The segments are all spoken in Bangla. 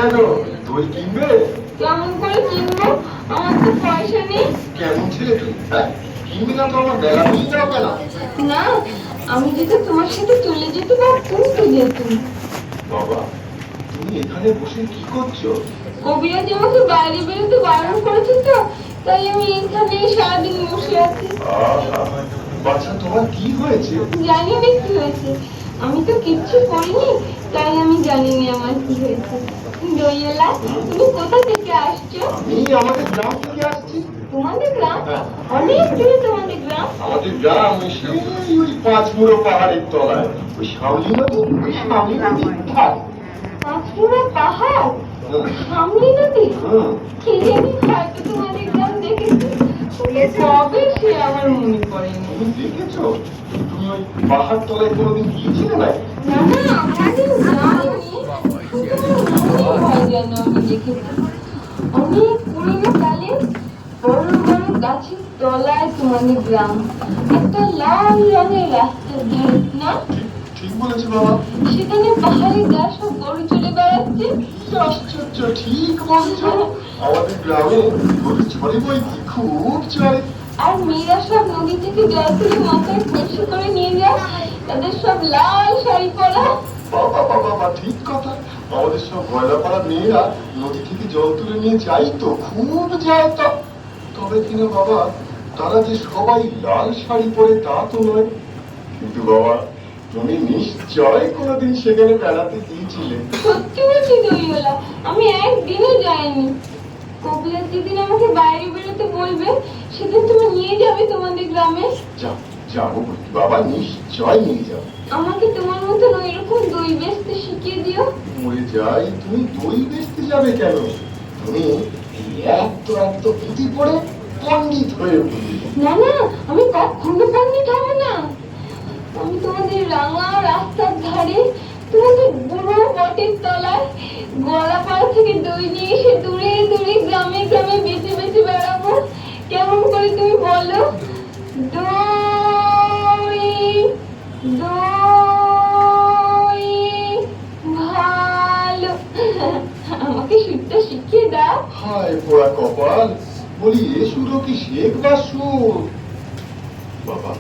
কেন? দই কিনবে? কেমন করে কিনবো? আমার তো পয়সা নেই। কেমন ছেলে তুই? কিনবি না তো আমার বেলা নিয়ে যাও কেন? না, আমি যদি তোমার সাথে চলে যেতে পারতাম তো যেতাম। বাবা, তুমি এখানে বসে কি করছো? কবিরাজ আমাকে বাইরে বেরোতে বারণ করেছে তো, তাই আমি এখানে সারাদিন বসে আছি। বাচ্চা, তোমার কি হয়েছে? জানি না কি হয়েছে, আমি তো কিচ্ছু করিনি, তাই আমি জানি না আমার কি হয়েছে। দইয়েলা, তুমি কোথা থেকে আসছো? আমি আমাদের গ্রাম থেকে আসছি। তোমাদের গ্রাম? অনেক দূরে তোমাদের গ্রাম? আমাদের গ্রাম সেই ওই পাঁচমুড়ো পাহাড়ের তলায়, ওই সামলি নদীর ধারে। পাঁচপুরা পাহাড়, সামলি নদী। কি জানি, হয়তো তোমাদের গ্রাম দেখেছি, কিন্তু কবে সে আমার মনে পড়েনি। তুমি দেখেছো? তুমি ওই পাহাড় তলায় কোনোদিন গিয়েছিলে না? না না, আমাদের যাইনি, শুধু মনে হয় যেন আমি দেখেছি। অনেক পুরনো কালে বড় বড় গাছের তলায় তোমাদের গ্রাম, একটা লাল রঙের রাস্তার ধারে, না? ঠিক বলেছো বাবা। সেখানে পাহাড়ে গা সব গরু চলে বেড়াচ্ছে। কি আশ্চর্য, ঠিক বলছো। আমাদের গ্রামে গরু চড়ে বইকি, খুব চড়ে। আর মেয়েরা সব নদী থেকে জল তুলে মাথায় কলসি করে নিয়ে যায়, তাদের সব লাল শাড়ি পরা। বাবা বাবা বাবা, ঠিক কথা। আমাদের সব গয়লাপাড়া মেয়েরা নদী থেকে জল তুলে নিয়ে যাই তো, খুব যায় তো। তবে কিনা বাবা, তারা যে সবাই লাল শাড়ি পরে তা তো নয়। কিন্তু বাবা, তুমি নিশ্চয় কোনোদিন সেখানে বেড়াতে গিয়েছিলে। সত্যি বলছি দইওয়ালা, আমি একদিনও যাইনি। কবিরাজ যেদিন আমাকে বাইরে বেরোতে বলবে, সেদিন তুমি নিয়ে যাবে তোমাদের গ্রামে। যাবো বাবা, নিশ্চয় নিয়ে যাবো। আমাকে তোমার মতন ওইরকম দই বেচতে শিখিয়ে দিও। মরে যাই, তুমি দই বেচতে যাবে কেন? তুমি এত এত পুঁথি পড়ে পণ্ডিত হয়ে উঠবে। না না, আমি কখনো পণ্ডিত হব না। আমি তোমাদের রাঙা রাস্তার ধারে, তোমাদের বুড়ো বটের তলায় গলাপাড়া থেকে দই নিয়ে এসে দূরে দূরে গ্রামে গ্রামে বেঁচে বেঁচে বেড়াবো। কেমন করে তুমি বলো? দই দই ভালো। আমাকে সুরটা শিখিয়ে দাও। হায় পোড়া কপাল, বলি এ সুরও কি শেখবার সুর? বাবা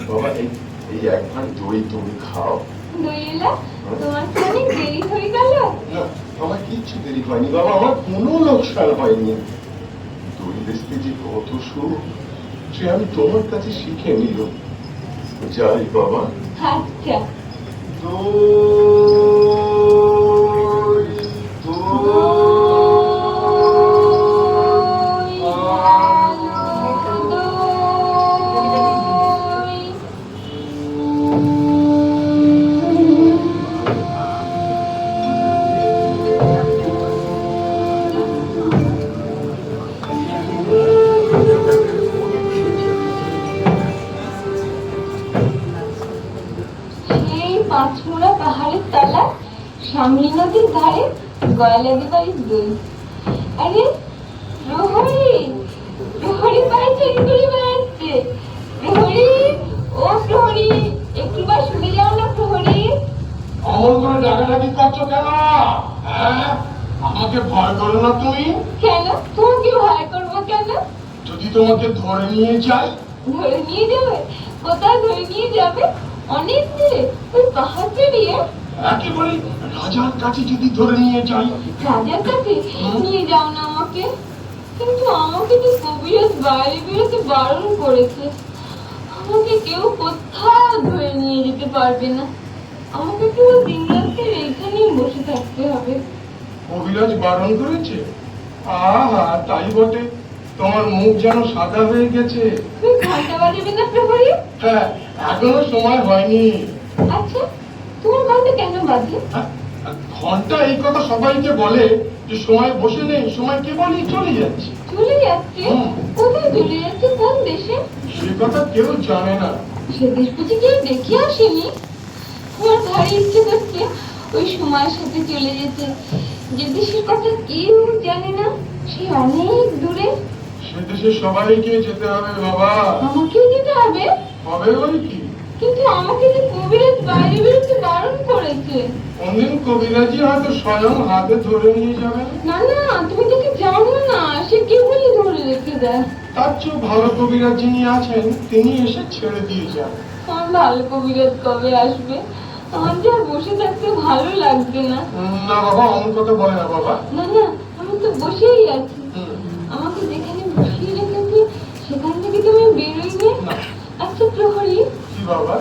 বাবা, এই এক ভাগ দই তুমি খাও। দইয়েলা, তোমার কি অনেক দেরি হয়ে গেল? না, আমার কিচ্ছু দেরি হয়নি বাবা, আমার কোনো লোকসান হয়নি। দই বেচতে যে কত সুর, সে আমি তোমার কাছে শিখে নিল। যাই বাবা। আচ্ছা। দই পাঁচমুড়া পাহাড়ের তলা, সামলি নদীর ধারে, গয়লাদি বাড়ির দই। আরে প্রহরী, প্রহরী পায়ে চুরি করে বেড়াচ্ছে। প্রহরী, ও প্রহরী, একটু বা শুনে যাও না প্রহরী। অমন করে ডাকাডাকি করছো কেন? আমাকে ভয় করো না তুমি? কেন তোমাকে ভয় করবো কেন? যদি তোমাকে ধরে নিয়ে যাই? ধরে নিয়ে যাবে? কোথায় ধরে নিয়ে যাবে? অনেক দূরে, ওই পাহাড় পেরিয়ে? একেবারে রাজার কাছে যদি ধরে নিয়ে যাই? রাজার কাছে নিয়ে যাও না আমাকে। কিন্তু আমাকে তো কবিরাজ বাইরে বেরোতে বারণ করেছে। আমাকে কেউ কোথাও ধরে নিয়ে যেতে পারবে না। আমাকে কেউ দিন রাত্রে এখানেই বসে থাকতে হবে। কবিরাজ বারণ করেছে? আহা, তাই বটে। তোমার মুখ যেন সাদা হয়ে গেছে। তুমি ঘন্টা বাজাবে না প্রহরী? হ্যাঁ, এখনো সময় হয়নি। আচ্ছা, তোমার ঘন্টা কেন বাজে? ঘন্টা এই কথা সবাইকে বলে যে সময় বসে নেই, সময় কেবলই চলে যাচ্ছে। চলে যাচ্ছে? কোথায় চলে যাচ্ছে? কোন দেশে? সে কথা কেউ জানে না। সে দেশ বুঝি কেউ দেখে আসেনি? আমার ভারী ইচ্ছে করছে ওই সময়ের সাথে চলে যেতে, যে দেশের কথা কেউ জানে না, সে অনেক দূরে। সে দেশে সবাইকে যেতে হবে বাবা। আমাকেও যেতে হবে? হবে ওই কি? কিন্তু আমাকে যে কবিরাজ বাইরে বেরোতে বারণ করেছে। কোনদিন কবিরাজি হয়তো স্বয়ং হাতে ধরে নিয়ে যাবেন। না না, তুমি তাকে জানো না, সে কেবলই ধরে রেখে দেয়। তার চেয়ে ভালো কবিরাজ যিনি আছেন তিনি এসে ছেড়ে দিয়ে যান। আমার ভালো কবিরাজ কবে আসবে? আমার যা বসে থাকতে ভালো লাগছে না। না বাবা, অমন কথা বলে না বাবা। না না, আমি তো বসেই আছি। হুম। আমাকে যেখানে বসিয়ে রেখেছে সেখান থেকে তুমি বেরোইবে। না। আচ্ছা প্রহরী, কি বাবা?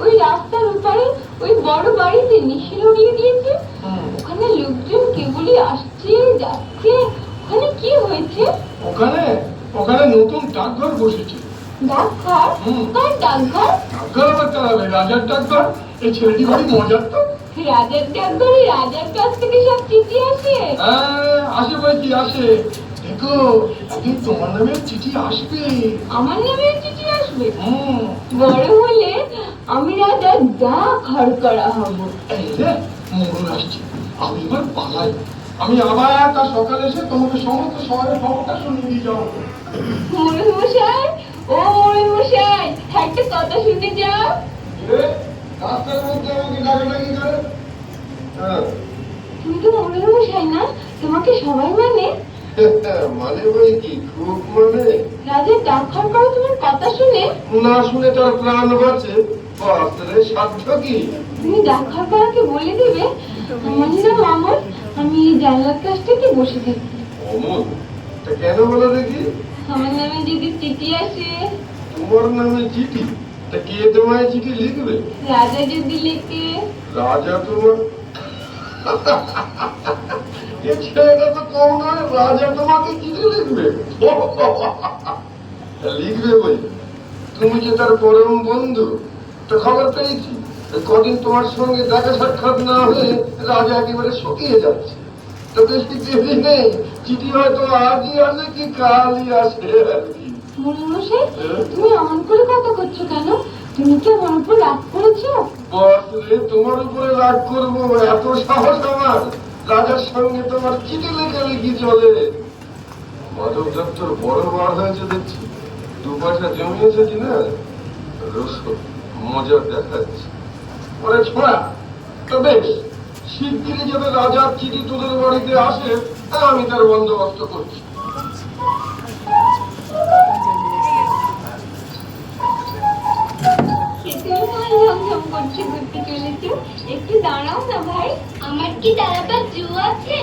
ওই রাস্তার ওপারে ওই বড় বাড়িতে নিশির উড়িয়ে দিয়েছে, হুম। ওখানে লোকজন কেবলই আসছে যাচ্ছে, ওখানে কি হয়েছে? ওখানে ওখানে নতুন ডাকঘর বসেছে। ডাকঘর? হুম। কার ডাকঘর? ডাকঘর আবার চালাবে, রাজার ডাকঘর। এই ছেলেটি ভারী মজার তো। রাজার ডাকঘরে রাজার কাছ থেকে সব চিঠি আসে? হ্যাঁ, আসে ভাই, কি আসে। দেখো, একদিন তোমার নামে চিঠি আসবে। আমার নামে চিঠি আসবে? হুম। বড় হলে আমি রাজার ডাকঘর করা হব। এই রে, মোড়ল আসছে। আমি এবার পালাই। আমি আবার কাল সকালে এসে তোমাকে সমস্ত শহরের খবরটা শুনিয়ে দিয়ে যাবো। মোড়ল মশাই, ও মোড়ল মশাই, একটা কথা শুনে যাও। রাস্তার মধ্যে আমাকে ডাকাডাকি করে। হ্যাঁ। তুমি তো মোড়ল মশাই না, তোমাকে সবাই মানে। মানে বই কি খুব মানে? রাজার ডাকঘর করা তোমার কথা শুনে না শুনে তার প্রাণ বাঁচে। বাস্তরে সাধ্য কি? তুমি ডাকঘর করাকে বলে দেবে আমার নাম মামন, আমি এই জানলার কাছ থেকে বসে থাকি। অমন? তা কেন বলো দেখি? আমার নামে যদি চিঠি আসে, তোমার নামে চিঠি? তা কে তোমায় চিঠি লিখবে? রাজা যদি লেখে। রাজা তোমার? এ ছেলেটা তো কম নয়, রাজা তোমাকে চিঠি লিখবে। লিখবে বই। তুমি যে তার পরম বন্ধু, তো খবর পেয়েছি। এই কদিন তোমার সঙ্গে দেখা সাক্ষাৎ না হয়ে রাজা একেবারে শুকিয়ে যাচ্ছে। তো বেশি দেরি নেই, চিঠি হয়তো আজই আসে কি কালই আসে আর কি। মোড়ল মশাই, তুমি এমন করে কথা করছো কেন? তুমি কি আমার উপর রাগ করেছো? বস রে, তোমার উপরে রাগ করবো? এত সাহস আমার? রাজার সঙ্গে তোমার চিঠি লেখালেখি চলে? মাধব দপ্তর বড় বার হয়েছে দেখছি। 2 পয়সা জমিয়েছে কিনা রসদ মজা দেখাচ্ছে। ওরে ছোড়া, তো বেশ, শিগগিরই যাতে রাজার চিঠি তোদের বাড়িতে আসে তা আমি তার বন্দোবস্ত করছি। খেতেও ভাই ঝমঝম করছে, ঘুরতে চলেছো। একটু দাঁড়াও না ভাই। আমার কি দাঁড়াবার জো আছে?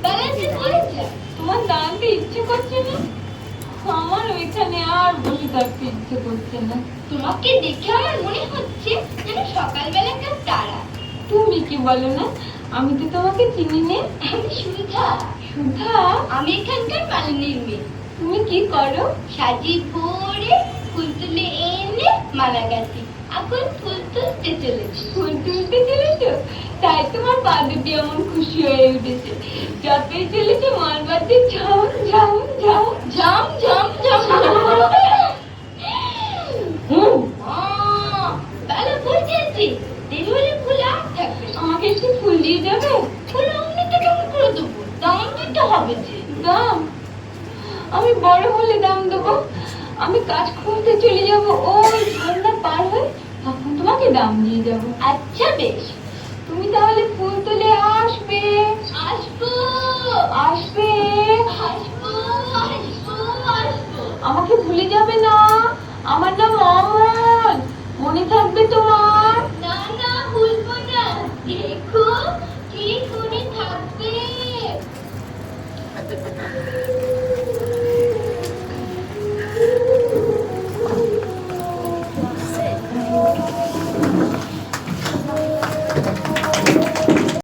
দাঁড়াতে বলেছে। তোমার দাঁড়াতে ইচ্ছে করছে না? আমার ওইখানে আর বসে থাকতে ইচ্ছে করছে না। তোমাকে দেখে আমার মনে হচ্ছে যেন সকালবেলাকার তারা। তুমি কি বলো না? আমি তো তোমাকে চিনি নে। আমি সুধা। সুধা? আমি এখানকার মালিনীর মেয়ে। তুমি কি করো? সাজি ভোরে ফুল তুলে এনে মালা গাছি। এখন ফুল তুলতে চলেছি। ফুল তুলতে চলেছো? তাই তোমার পা দুটি এমন খুশি হয়ে উঠেছে। যতই চলেছে মার বাড়তে ঝাম ঝাম ঝাম ঝম ঝম ঝম। বেলা ফুল দিয়েছি, দেরি হলে ফুল আর থাকবে না। আমাকে একটু ফুল দিয়ে যাবে? ফুল অমনিতে কেমন করে দেবো? দাম দিতে হবে যে। দাম? আমি বড় হলে দাম দেবো। আমি কাজ খুঁজতে চলে যাব ওই ঝর্ণা পার হয়ে, তখন তোমাকে দাম দিয়ে যাব। আচ্ছা বেশ, তুমি তাহলে ফুল তুলে আসবে। আসবো আসবে। আসবো আসবো আসবো। আমাকে ভুলে যাবে না। আমার নাম অমল, মনে থাকবে তো?